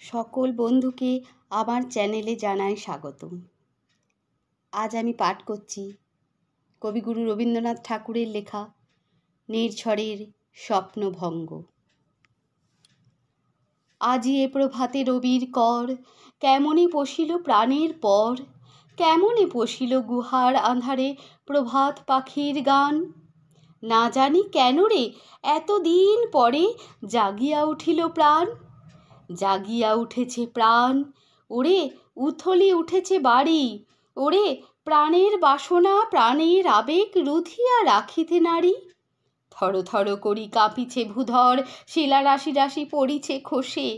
সকল বন্ধুকে আমার চ্যানেলে জানাই স্বাগতম। আজ আমি পাঠ করছি কবিগুরু রবীন্দ্রনাথ ঠাকুরের লেখা নির্ঝরের স্বপ্নভঙ্গ। আজি এ প্রভাতে রবির কর, কেমনে পশিল প্রাণের পর, কেমনে পশিল গুহার আঁধারে প্রভাত পাখির গান। না জানি কেন রে এতদিন পরে জাগিয়া উঠিল প্রাণ, জাগিয়া উঠেছে প্রাণ। ওরে উথলি উঠেছে বাড়ি, ওরে প্রাণের বাসনা প্রাণের আবেগ রুধিয়া রাখিতে নারী। থর থর করি কাঁপিছে ভূধর, শিলা রাশি রাশি পড়িছে খসে,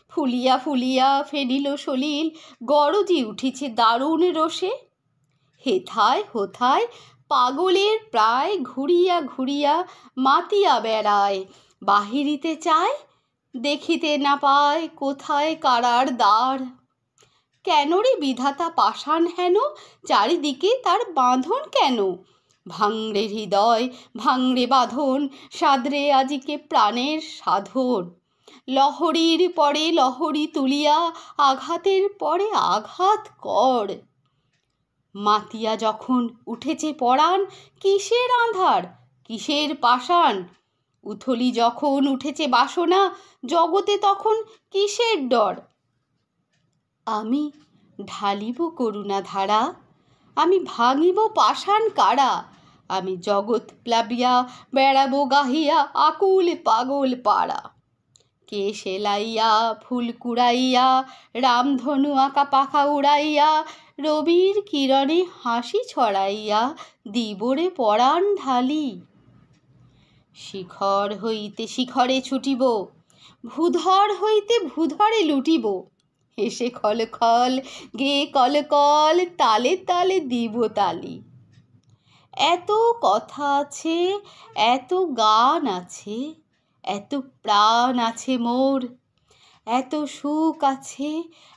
ফুলিয়া ফুলিয়া ফেনিল সলিল গরজি উঠিছে দারুণ রোষে। হেথায় হোথায় পাগলের প্রায় ঘুরিয়া ঘুরিয়া মাতিয়া বেড়ায়, বাহিরিতে চায় দেখিতে না পায় কোথায় কারার দ্বার। কেন রে বিধাতা পাষাণ হেন, চারিদিকে তার বাঁধন কেন? ভাঙড়ে হৃদয় ভাঙড়ে বাঁধন, সাদরে আজিকে প্রাণের সাধন। লহরীর পরে লহরী তুলিয়া আঘাতের পরে আঘাত কর। মাতিয়া যখন উঠেছে পরাণ, কিসের আঁধার কিসের পাষাণ। উথলি যখন উঠেছে বাসনা, জগতে তখন কিসের ডর। আমি ঢালিব করুণা ধারা, আমি ভাঙিব পাষাণ কারা। আমি জগৎ প্লাবিয়া বেড়াবো গাহিয়া আকুল পাগল পাড়া। কে সেলাইয়া ফুল কুড়াইয়া, রামধনু আঁকা পাখা উড়াইয়া, রবির কিরণে হাসি ছড়াইয়া দিবরে পরাণ ঢালি। শিখর হইতে শিখরে ছুটিব, ভূধর হইতে ভূধরে লুটিব। হেসে খল খল গে কল কল, তালে তালে দিব তালি। এত কথা আছে, এত গান আছে, এত প্রাণ আছে মোর, এত সুখ আছে,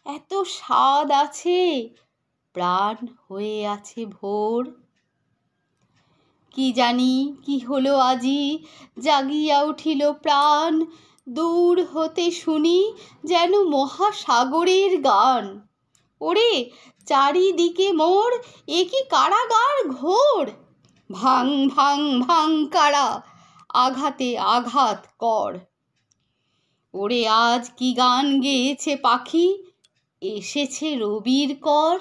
এত স্বাদ আছে, প্রাণ হয়ে আছে ভোর। কি জানি কি হলো আজি, জাগিয়া উঠিল প্রাণ, দূর হতে শুনি যেন মহাসাগরের গান। ওরে চারিদিকে মোর এ কি কারাগার ঘোর। ভাং ভাং ভাং কারা, আঘাতে আঘাত কর। ওরে আজ কি গান গেয়েছে পাখি, এসেছে রবির কর।